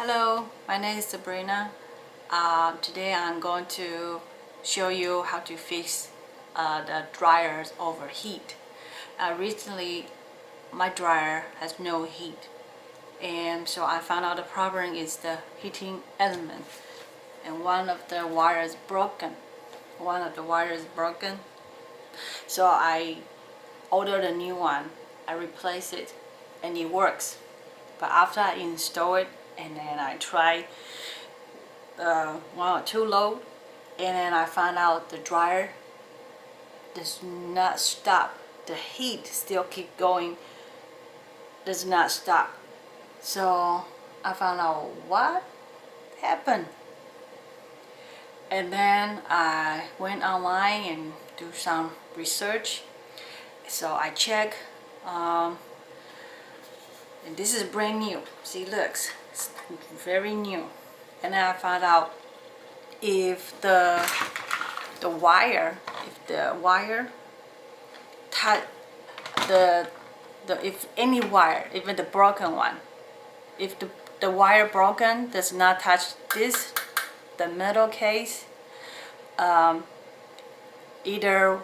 Hello, my name is Sabrina. Today I'm going to show you how to fix the dryer's overheat. Recently, my dryer has no heat, and so I found out the problem is the heating element, and one of the wires broken. So I ordered a new one. I replaced it, and it works. But after I install it, and then I try one or two load, and then I found out the dryer does not stop. The heat still keep going, does not stop. So I found out what happened, and then I went online and do some research. So I check, and this is brand new. See, looks it's very new. And then I found out if the wire touch if any wire, even the broken one, if the wire broken does not touch the metal case, either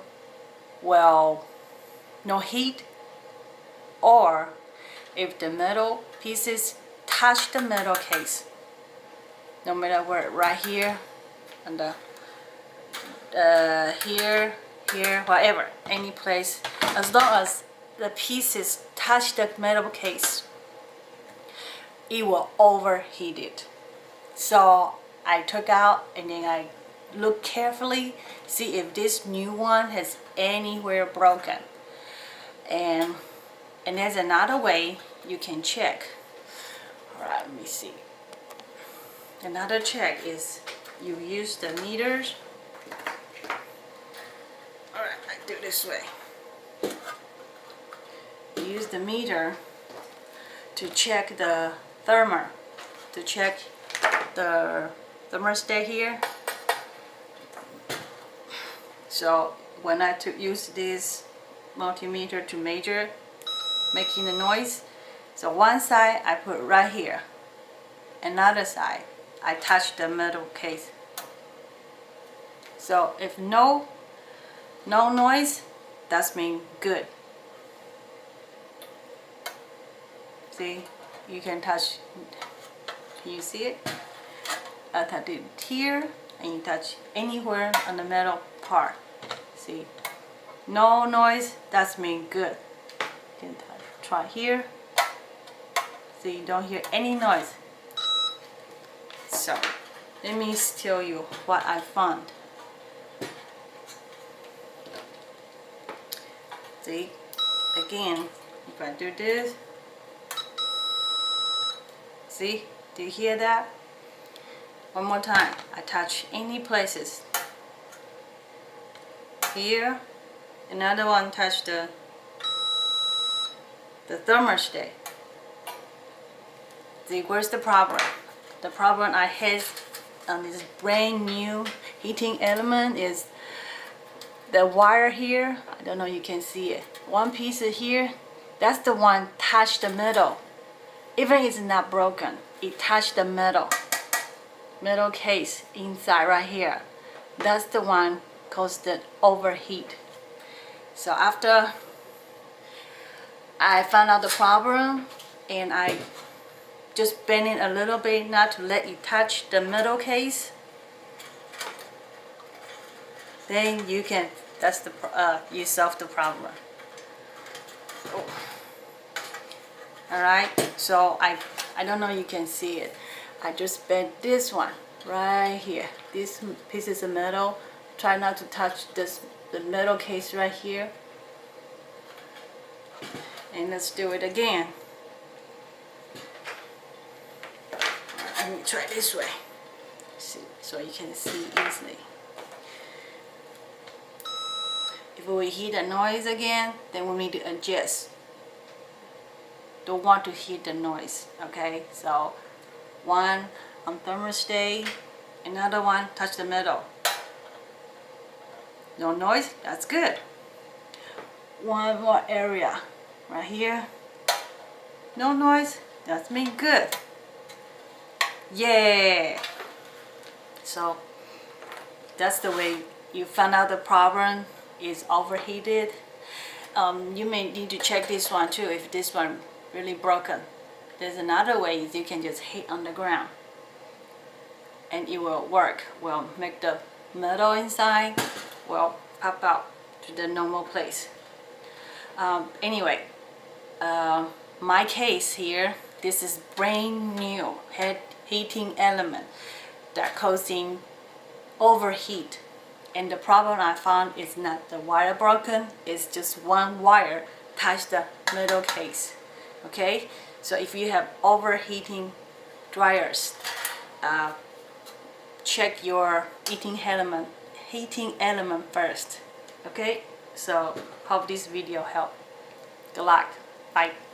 no heat, or if the metal pieces touch the metal case, no matter where, right here and here, whatever, any place, as long as the pieces touch the metal case, it will overheat it. So I took out, and then I look carefully, see if this new one has anywhere broken. And there's another way you can check. Alright, let me see. Another check is you use the meters. Alright, I do this way. You use the meter to check the thermal, to check the thermostat here. So when I use this multimeter to measure, making the noise, so one side I put right here, another side I touch the metal case. So if no noise, that's mean good. See, you can touch. Can you see it? I touch it here, and you touch anywhere on the metal part. See, no noise, that's mean good. You can try here. See, you don't hear any noise. So let me tell you what I found. See, again, if I do this, see, do you hear that? One more time, I touch any places. Here, another one touch the thermostat. See, where's the problem? The problem I had on this brand new heating element is the wire here. I don't know if you can see it. One piece here, that's the one touched the metal. Even it's not broken, it touched the metal case inside right here. That's the one caused the overheat. So after I found out the problem, and I just bend it a little bit, not to let it touch the metal case, then you can, that's the you solve the problem. Oh. Alright, so I don't know if you can see it. I just bent this one right here. These pieces of metal, try not to touch the metal case right here. And let's do it again. Let me try this way, see, so you can see easily. If we hear the noise again, then we need to adjust. Don't want to hear the noise, okay? So one on thermostat, another one touch the metal. No noise, that's good. One more area right here, no noise, that's mean good. Yeah. So that's the way you find out the problem is overheated. You may need to check this one too if this one really broken. There's another way is you can just hit on the ground and it will work. Will make the metal inside will pop out to the normal place. Anyway, my case here, this is brand new heating element that causing overheat. And the problem I found is not the wire broken, it's just one wire touched the metal case. Okay, so if you have overheating dryers, check your heating element first. Okay, so hope this video helped. Good luck. Bye.